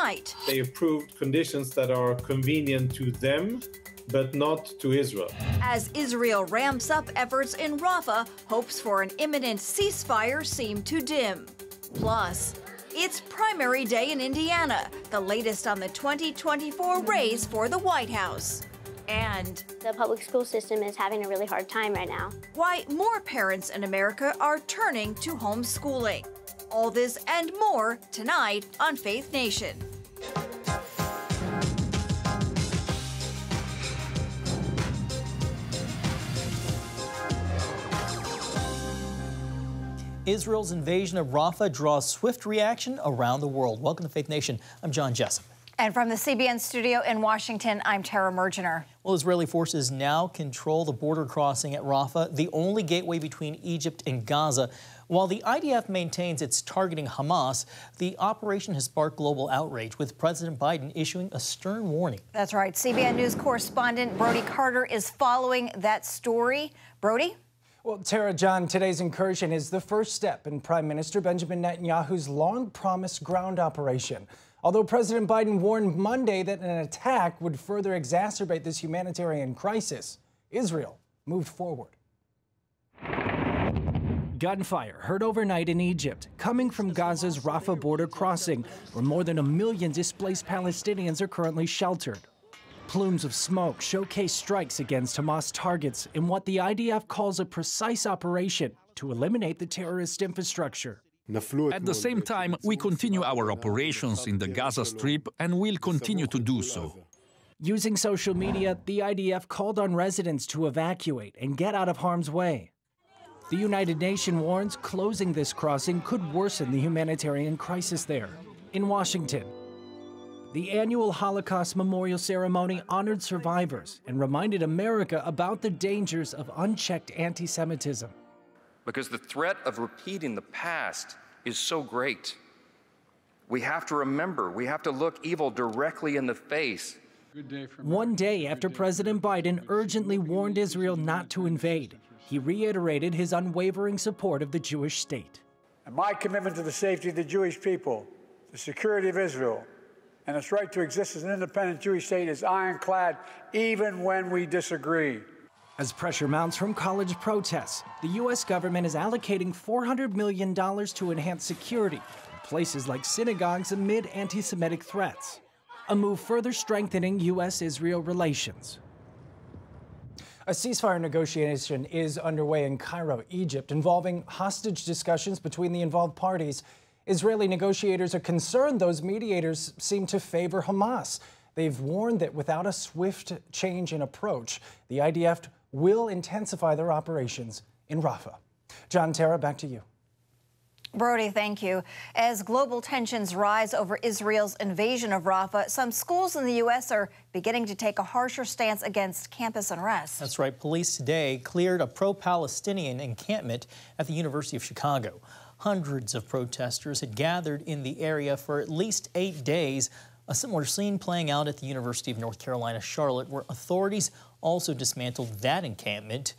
tonight. They approved conditions that are convenient to them, but not to Israel. As Israel ramps up efforts in Rafah, hopes for an imminent ceasefire seem to dim. Plus, it's primary day in Indiana, the latest on the 2024 race for the White House. And the public school system is having a really hard time right now. Why more parents in America are turning to homeschooling. All this and more tonight on Faith Nation. Israel's invasion of Rafah draws swift reaction around the world. Welcome to Faith Nation. I'm John Jessup. And from the CBN studio in Washington, I'm Tara Mergener. Well, Israeli forces now control the border crossing at Rafah, the only gateway between Egypt and Gaza. While the IDF maintains it's targeting Hamas, the operation has sparked global outrage, with President Biden issuing a stern warning. That's right. CBN News correspondent Brody Carter is following that story. Brody? Well, Tara, John, today's incursion is the first step in Prime Minister Benjamin Netanyahu's long-promised ground operation. Although President Biden warned Monday that an attack would further exacerbate this humanitarian crisis, Israel moved forward. Gunfire heard overnight in Egypt, coming from Gaza's Rafah border crossing, where more than 1 million displaced Palestinians are currently sheltered. Plumes of smoke showcase strikes against Hamas targets in what the IDF calls a precise operation to eliminate the terrorist infrastructure. At the same time, we continue our operations in the Gaza Strip and will continue to do so. Using social media, the IDF called on residents to evacuate and get out of harm's way. The United Nations warns closing this crossing could worsen the humanitarian crisis there. In Washington, the annual Holocaust Memorial Ceremony honored survivors and reminded America about the dangers of unchecked anti-Semitism. Because the threat of repeating the past is so great. We have to remember, we have to look evil directly in the face. One day after President Biden urgently warned Israel not to invade, he reiterated his unwavering support of the Jewish state. And my commitment to the safety of the Jewish people, the security of Israel, and its right to exist as an independent Jewish state is ironclad, even when we disagree. As pressure mounts from college protests, the U.S. government is allocating $400 million to enhance security in places like synagogues amid anti-Semitic threats, a move further strengthening U.S.-Israel relations. A ceasefire negotiation is underway in Cairo, Egypt, involving hostage discussions between the involved parties. Israeli negotiators are concerned those mediators seem to favor Hamas. They've warned that without a swift change in approach, the IDF will intensify their operations in Rafah. John, Tara, back to you. Brody, thank you. As global tensions rise over Israel's invasion of Rafah, some schools in the U.S. are beginning to take a harsher stance against campus unrest. That's right. Police today cleared a pro-Palestinian encampment at the University of Chicago. Hundreds of protesters had gathered in the area for at least 8 days. A similar scene playing out at the University of North Carolina, Charlotte, where authorities also dismantled that encampment.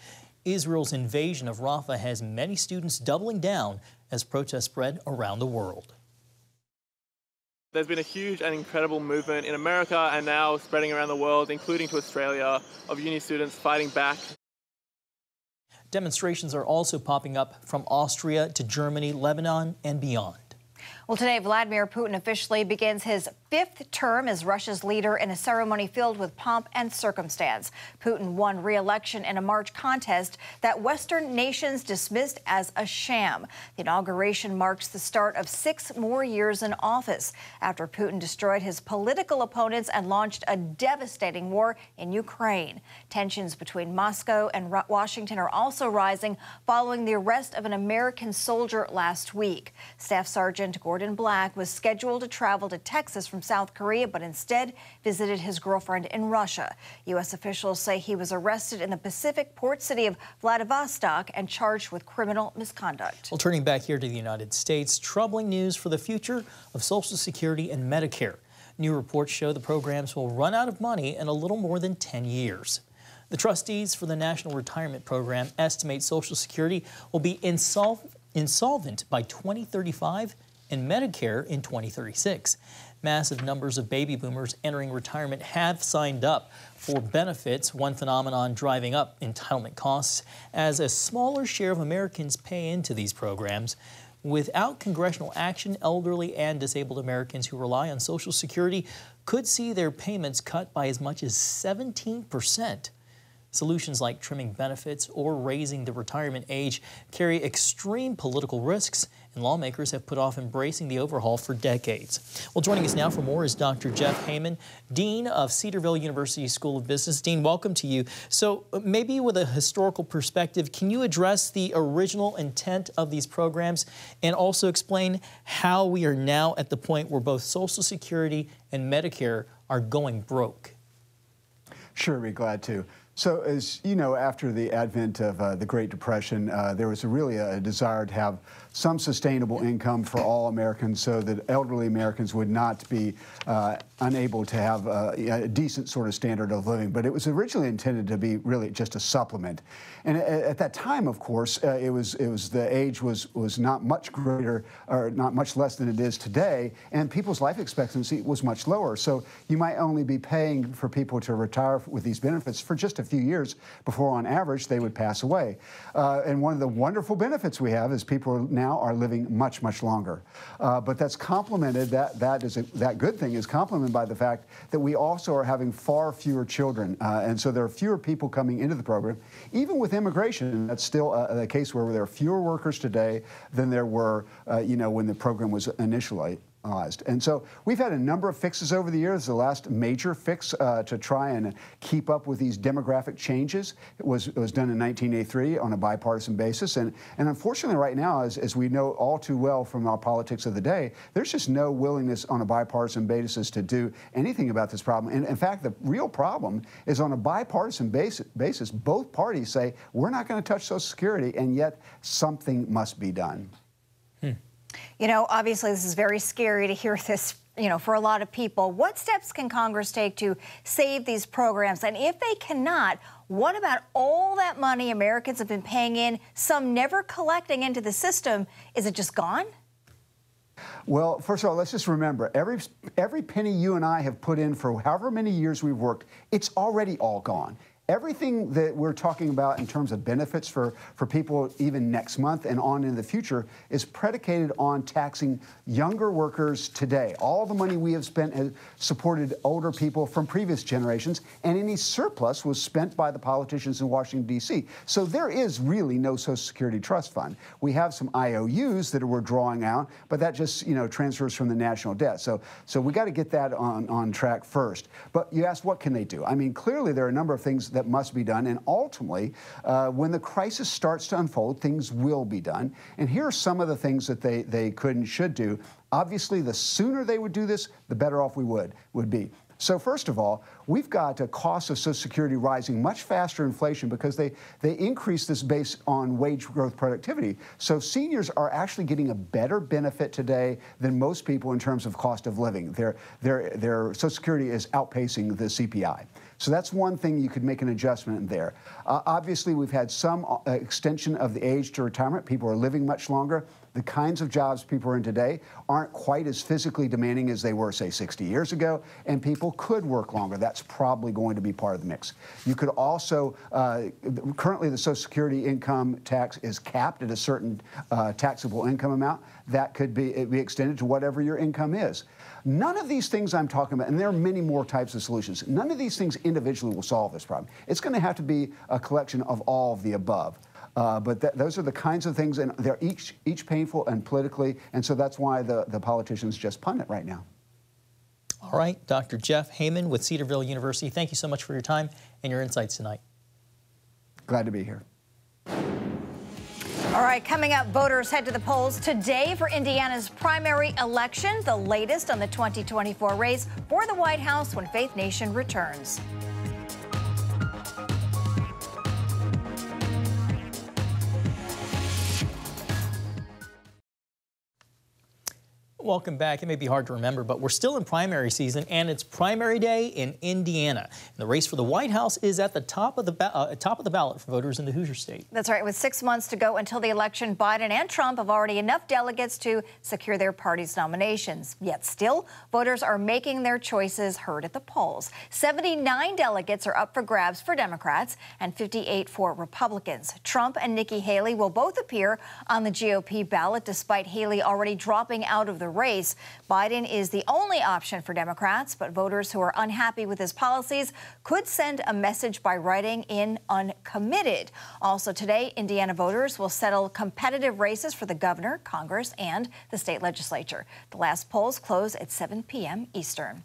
Israel's invasion of Rafah has many students doubling down as protests spread around the world. There's been a huge and incredible movement in America and now spreading around the world, including to Australia, of uni students fighting back. Demonstrations are also popping up from Austria to Germany, Lebanon, and beyond. Well, today, Vladimir Putin officially begins his 5th term as Russia's leader in a ceremony filled with pomp and circumstance. Putin won re-election in a March contest that Western nations dismissed as a sham. The inauguration marks the start of 6 more years in office after Putin destroyed his political opponents and launched a devastating war in Ukraine. Tensions between Moscow and Washington are also rising following the arrest of an American soldier last week. Staff Sergeant Gordon Black was scheduled to travel to Texas from South Korea, but instead visited his girlfriend in Russia. U.S. officials say he was arrested in the Pacific port city of Vladivostok and charged with criminal misconduct. Well, turning back here to the United States, troubling news for the future of Social Security and Medicare. New reports show the programs will run out of money in a little more than 10 years. The trustees for the National Retirement Program estimate Social Security will be insolvent by 2035 and Medicare in 2036. Massive numbers of baby boomers entering retirement have signed up for benefits, one phenomenon driving up entitlement costs as a smaller share of Americans pay into these programs. Without congressional action, elderly and disabled Americans who rely on Social Security could see their payments cut by as much as 17%. Solutions like trimming benefits or raising the retirement age carry extreme political risks, and lawmakers have put off embracing the overhaul for decades. Well, joining us now for more is Dr. Jeff Heyman, Dean of Cedarville University School of Business. Dean, welcome to you. So maybe with a historical perspective, can you address the original intent of these programs and also explain how we are now at the point where both Social Security and Medicare are going broke? Sure, be glad to. So as you know, after the advent of the Great Depression, there was really a desire to have some sustainable income for all Americans so that elderly Americans would not be unable to have a decent sort of standard of living. But it was originally intended to be really just a supplement. And at that time, of course, the age was not much greater or not much less than it is today, and people's life expectancy was much lower. So you might only be paying for people to retire with these benefits for just a few years before, on average, they would pass away. And one of the wonderful benefits we have is people now are living much, much longer. But that's complemented, that good thing is complemented by the fact that we also are having far fewer children. And so there are fewer people coming into the program. Even with immigration, that's still the case where there are fewer workers today than there were, when the program was initially. And so we've had a number of fixes over the years. The last major fix to try and keep up with these demographic changes was done in 1983 on a bipartisan basis. And unfortunately right now, as we know all too well from our politics of the day, there's just no willingness on a bipartisan basis to do anything about this problem. And in fact, the real problem is on a bipartisan basis, both parties say, we're not going to touch Social Security, and yet something must be done. You know, obviously this is very scary to hear this, for a lot of people. What steps can Congress take to save these programs? And if they cannot, what about all that money Americans have been paying in, some never collecting into the system? Is it just gone? Well, first of all, let's just remember, every penny you and I have put in for however many years we've worked, it's already all gone. Everything that we're talking about in terms of benefits for people even next month and on in the future is predicated on taxing younger workers today. All the money we have spent has supported older people from previous generations, and any surplus was spent by the politicians in Washington, D.C. So there is really no Social Security Trust Fund. We have some IOUs that we're drawing out, but that just, transfers from the national debt. So we got to get that on track first. But you asked, what can they do? I mean, clearly there are a number of things that must be done, and ultimately, when the crisis starts to unfold, things will be done. And here are some of the things that they could and should do. Obviously, the sooner they would do this, the better off we would be. So first of all, we've got a cost of Social Security rising much faster than inflation because they increase this based on wage growth productivity. So seniors are actually getting a better benefit today than most people in terms of cost of living. Their Social Security is outpacing the CPI. So that's one thing you could make an adjustment there. Obviously, we've had some extension of the age to retirement. People are living much longer. The kinds of jobs people are in today aren't quite as physically demanding as they were, say, 60 years ago, and people could work longer. That's probably going to be part of the mix. You could also, currently the Social Security income tax is capped at a certain taxable income amount. That could be extended to whatever your income is. None of these things I'm talking about, and there are many more types of solutions, none of these things individually will solve this problem. It's going to have to be a collection of all of the above. But those are the kinds of things, and they're each painful and politically, and so that's why the politicians just punt it right now. All right, Dr. Jeff Heyman with Cedarville University, thank you so much for your time and your insights tonight. Glad to be here. All right, coming up, voters head to the polls today for Indiana's primary election, the latest on the 2024 race for the White House when Faith Nation returns. Welcome back. It may be hard to remember, but we're still in primary season, and it's primary day in Indiana. And the race for the White House is at the top of the ballot for voters in the Hoosier State. That's right. With 6 months to go until the election, Biden and Trump have already enough delegates to secure their party's nominations. Yet still, voters are making their choices heard at the polls. 79 delegates are up for grabs for Democrats and 58 for Republicans. Trump and Nikki Haley will both appear on the GOP ballot, despite Haley already dropping out of the race. Biden is the only option for Democrats, but voters who are unhappy with his policies could send a message by writing in uncommitted. Also today, Indiana voters will settle competitive races for the governor, Congress, and the state legislature. The last polls close at 7 p.m. Eastern.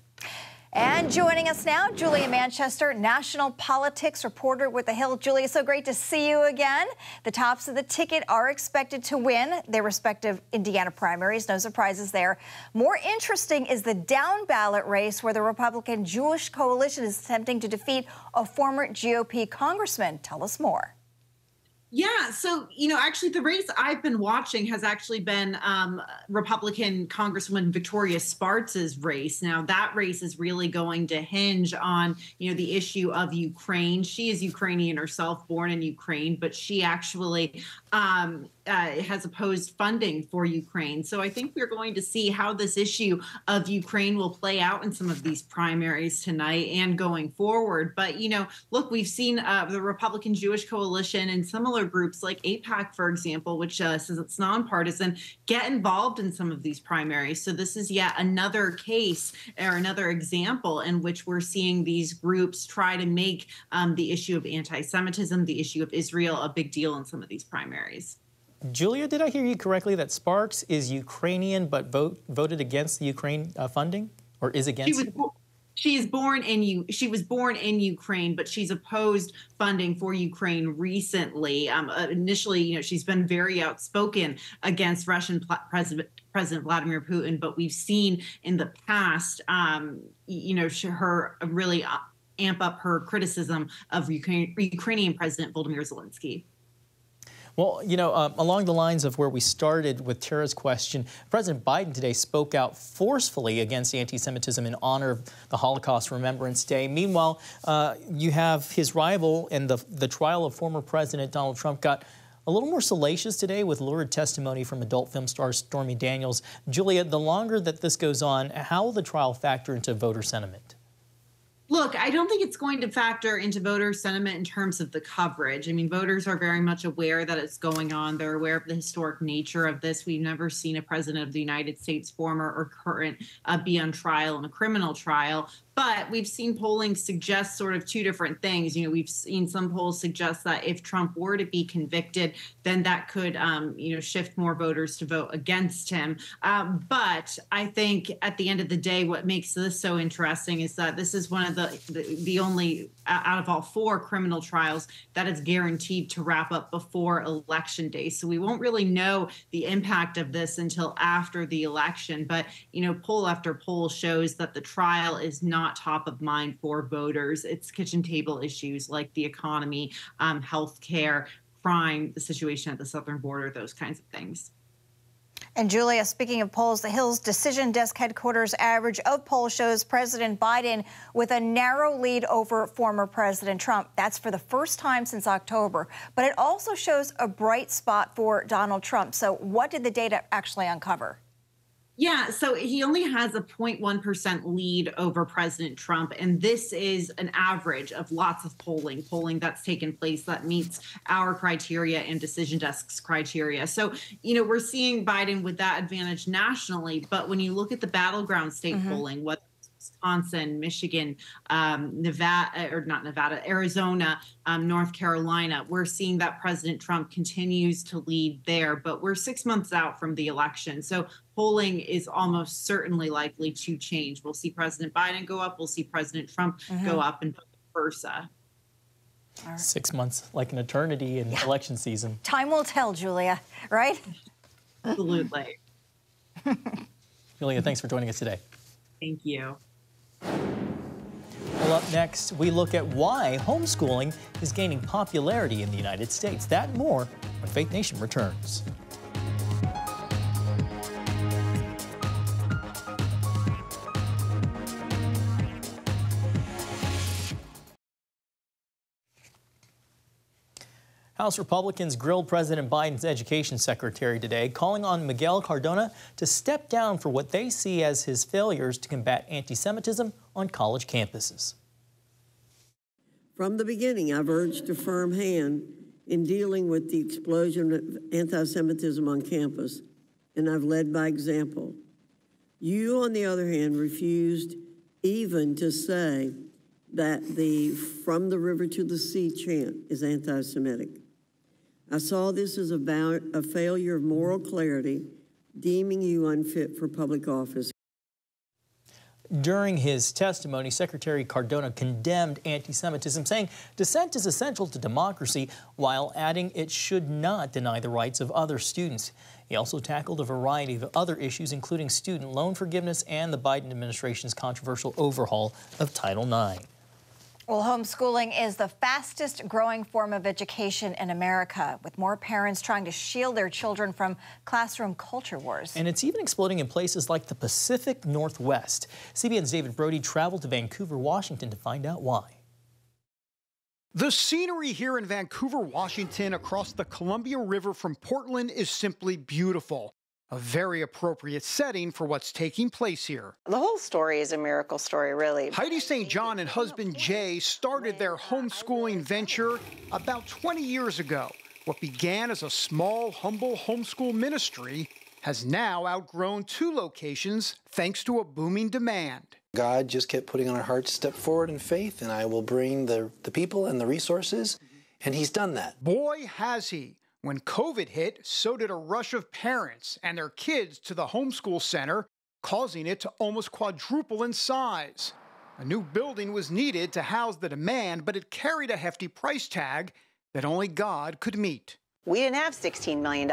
And joining us now, Julia Manchester, national politics reporter with The Hill. Julia, so great to see you again. The tops of the ticket are expected to win their respective Indiana primaries. No surprises there. More interesting is the down-ballot race where the Republican Jewish coalition is attempting to defeat a former GOP congressman. Tell us more. Yeah, so, actually the race I've been watching has actually been Republican Congresswoman Victoria Spartz's race. Now, that race is really going to hinge on, the issue of Ukraine. She is Ukrainian herself, born in Ukraine, but she actually has opposed funding for Ukraine. So I think we're going to see how this issue of Ukraine will play out in some of these primaries tonight and going forward. But, look, we've seen the Republican Jewish Coalition and similar groups like AIPAC, for example, which says it's nonpartisan, get involved in some of these primaries. So this is yet another case or another example in which we're seeing these groups try to make the issue of anti-Semitism, the issue of Israel, a big deal in some of these primaries. Julia, did I hear you correctly that Sparks is Ukrainian but voted against the Ukraine funding, or is against? She was born in Ukraine, but she's opposed funding for Ukraine recently. Initially, she's been very outspoken against Russian President Vladimir Putin, but we've seen in the past, her really amp up her criticism of Ukrainian President Volodymyr Zelensky. Well, along the lines of where we started with Tara's question, President Biden today spoke out forcefully against anti-Semitism in honor of the Holocaust Remembrance Day. Meanwhile, you have his rival, and the trial of former President Donald Trump got a little more salacious today with lurid testimony from adult film star Stormy Daniels. Julia, the longer that this goes on, how will the trial factor into voter sentiment? Look, I don't think it's going to factor into voter sentiment in terms of the coverage. I mean, voters are very much aware that it's going on. They're aware of the historic nature of this. We've never seen a president of the United States, former or current, be on trial in a criminal trial. But we've seen polling suggest sort of two different things. We've seen some polls suggest that if Trump were to be convicted, then that could, shift more voters to vote against him. But I think at the end of the day, what makes this so interesting is that this is one of the only out of all four criminal trials that is guaranteed to wrap up before Election Day. So we won't really know the impact of this until after the election. But, poll after poll shows that the trial is not top of mind for voters. It's kitchen table issues like the economy, health care, crime, the situation at the southern border, those kinds of things. And Julia, speaking of polls, the Hill's Decision Desk headquarters average of polls shows President Biden with a narrow lead over former President Trump. That's for the first time since October. But it also shows a bright spot for Donald Trump. So what did the data actually uncover? Yeah, so he only has a 0.1% lead over President Trump, and this is an average of lots of polling that's taken place that meets our criteria and Decision Desk's criteria. So, we're seeing Biden with that advantage nationally, but when you look at the battleground state polling, whether Wisconsin, Michigan, Arizona, North Carolina, we're seeing that President Trump continues to lead there, but we're 6 months out from the election. So polling is almost certainly likely to change. We'll see President Biden go up. We'll see President Trump go up, and vice versa. 6 months, like an eternity in election season. Time will tell, Julia, right? Absolutely. Julia, thanks for joining us today. Thank you. Well, up next, we look at why homeschooling is gaining popularity in the United States. That and more when Faith Nation returns. House Republicans grilled President Biden's education secretary today, calling on Miguel Cardona to step down for what they see as his failures to combat anti-Semitism on college campuses. From the beginning, I've urged a firm hand in dealing with the explosion of anti-Semitism on campus, and I've led by example. You, on the other hand, refused even to say that the "From the River to the Sea" chant is anti-Semitic. I saw this as a failure of moral clarity, deeming you unfit for public office. During his testimony, Secretary Cardona condemned anti-Semitism, saying dissent is essential to democracy, while adding it should not deny the rights of other students. He also tackled a variety of other issues, including student loan forgiveness and the Biden administration's controversial overhaul of Title IX. Well, homeschooling is the fastest growing form of education in America, with more parents trying to shield their children from classroom culture wars. And it's even exploding in places like the Pacific Northwest. CBN's David Brody traveled to Vancouver, Washington to find out why. The scenery here in Vancouver, Washington, across the Columbia River from Portland is simply beautiful. A very appropriate setting for what's taking place here. The whole story is a miracle story, really. Heidi St. John and husband Jay started their homeschooling venture about 20 years ago. What began as a small, humble homeschool ministry has now outgrown 2 locations thanks to a booming demand. God just kept putting on our hearts, step forward in faith, and I will bring the people and the resources, and he's done that. Boy, has he. When COVID hit, so did a rush of parents and their kids to the homeschool center, causing it to almost quadruple in size. A new building was needed to house the demand, but it carried a hefty price tag that only God could meet. We didn't have $16 million.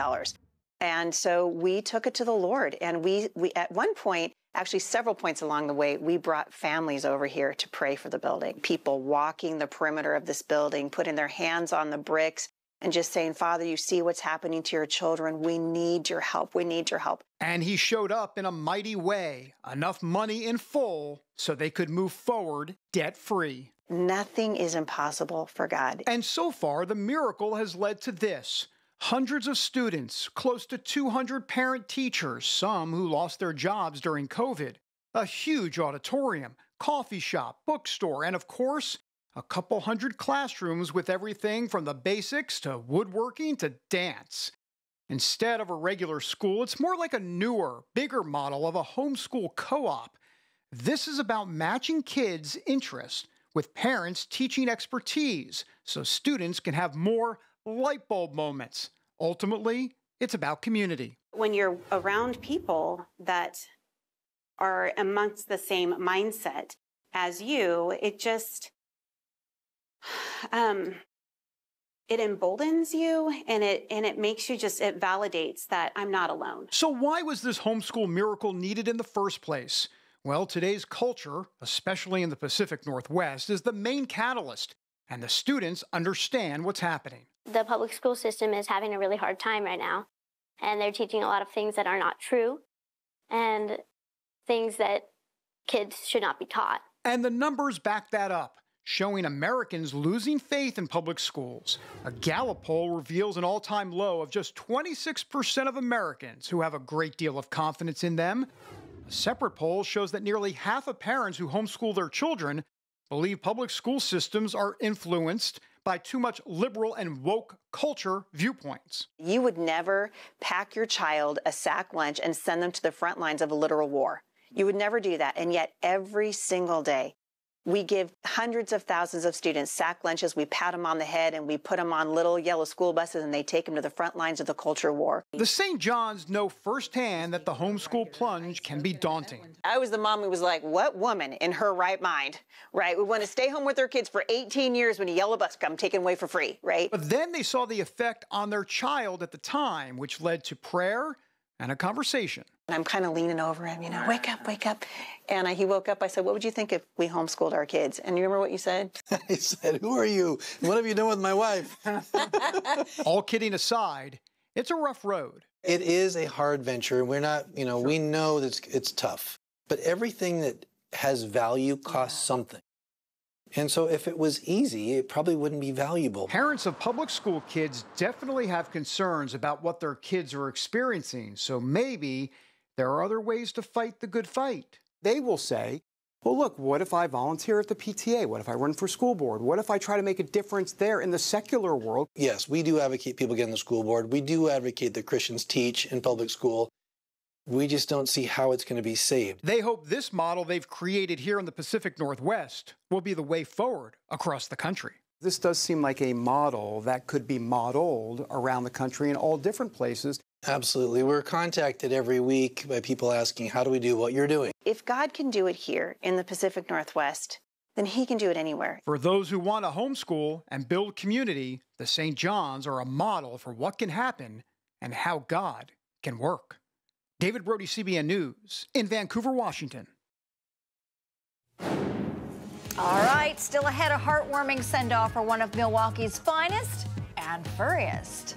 And so we took it to the Lord. And we at one point, actually several points along the way, we brought families over here to pray for the building. People walking the perimeter of this building, putting their hands on the bricks, and just saying, Father, you see what's happening to your children. We need your help. We need your help. And he showed up in a mighty way, enough money in full so they could move forward debt-free. Nothing is impossible for God. And so far, the miracle has led to this. Hundreds of students, close to 200 parent teachers, some who lost their jobs during COVID, a huge auditorium, coffee shop, bookstore, and of course, a couple hundred classrooms with everything from the basics to woodworking to dance. Instead of a regular school, it's more like a newer, bigger model of a homeschool co-op. This is about matching kids' interests with parents' teaching expertise so students can have more light bulb moments. Ultimately, it's about community. When you're around people that are amongst the same mindset as you, it just it emboldens you, and it makes you it validates that I'm not alone. So why was this homeschool miracle needed in the first place? Well, today's culture, especially in the Pacific Northwest, is the main catalyst, and the students understand what's happening. The public school system is having a really hard time right now, and they're teaching a lot of things that are not true and things that kids should not be taught. And the numbers back that up, showing Americans losing faith in public schools. A Gallup poll reveals an all-time low of just 26% of Americans who have a great deal of confidence in them. A separate poll shows that nearly half of parents who homeschool their children believe public school systems are influenced by too much liberal and woke culture viewpoints. You would never pack your child a sack lunch and send them to the front lines of a literal war. You would never do that. And yet every single day, we give hundreds of thousands of students sack lunches. We pat them on the head and we put them on little yellow school buses and they take them to the front lines of the culture war. The St. Johns know firsthand that the homeschool plunge can be daunting. I was the mom who was like, what woman in her right mind, right, would want to stay home with their kids for 18 years when a yellow bus come taken away for free, right? But then they saw the effect on their child at the time, which led to prayer and a conversation. And I'm kind of leaning over him, wake up, wake up. And he woke up. I said, what would you think if we homeschooled our kids? And you remember what you said? I said, who are you? What have you done with my wife? All kidding aside, it's a rough road. It is a hard venture. We're not, we know that it's tough. But everything that has value costs something. And so if it was easy, it probably wouldn't be valuable. Parents of public school kids definitely have concerns about what their kids are experiencing. So maybe there are other ways to fight the good fight. They will say, well, look, what if I volunteer at the PTA? What if I run for school board? What if I try to make a difference there in the secular world? Yes, we do advocate people get in the school board. We do advocate that Christians teach in public school. We just don't see how it's going to be saved. They hope this model they've created here in the Pacific Northwest will be the way forward across the country. This does seem like a model that could be modeled around the country in all different places. Absolutely. We're contacted every week by people asking, how do we do what you're doing? If God can do it here in the Pacific Northwest, then he can do it anywhere. For those who want to homeschool and build community, the St. John's are a model for what can happen and how God can work. David Brody, CBN News, in Vancouver, Washington. All right, still ahead, a heartwarming send-off for one of Milwaukee's finest and furriest.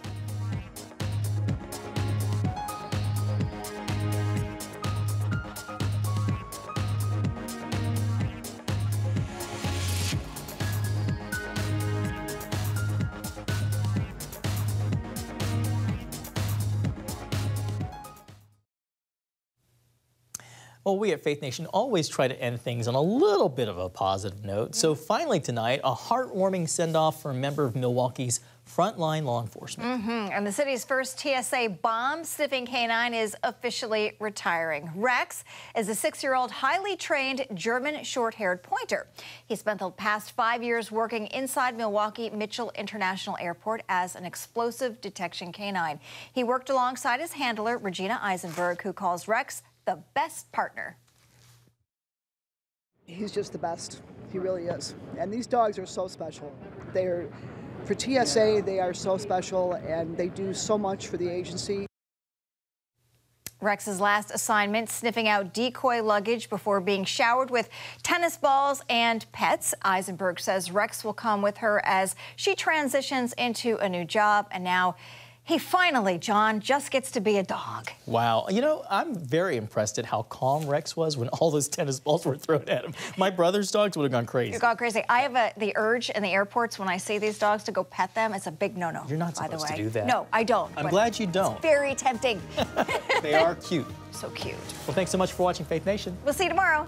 Well, we at Faith Nation always try to end things on a little bit of a positive note. So finally tonight, a heartwarming send-off for a member of Milwaukee's frontline law enforcement. And the city's first TSA bomb-sniffing canine is officially retiring. Rex is a 6-year-old, highly trained German short-haired pointer. He spent the past 5 years working inside Milwaukee Mitchell International Airport as an explosive detection canine. He worked alongside his handler, Regina Eisenberg, who calls Rex the best partner. He's just the best. He really is. And these dogs are so special. They're, for TSA, they are so special, and they do so much for the agency. Rex's last assignment, sniffing out decoy luggage before being showered with tennis balls and pets. Eisenberg says Rex will come with her as she transitions into a new job, and now he finally, John, just gets to be a dog. Wow. You know, I'm very impressed at how calm Rex was when all those tennis balls were thrown at him. My brother's dogs would have gone crazy. You've gone crazy. I have the urge in the airports when I see these dogs to go pet them. It's a big no-no. You're not supposed to do that. No, I don't. I'm glad you don't. It's very tempting. They are cute. So cute. Well, thanks so much for watching Faith Nation. We'll see you tomorrow.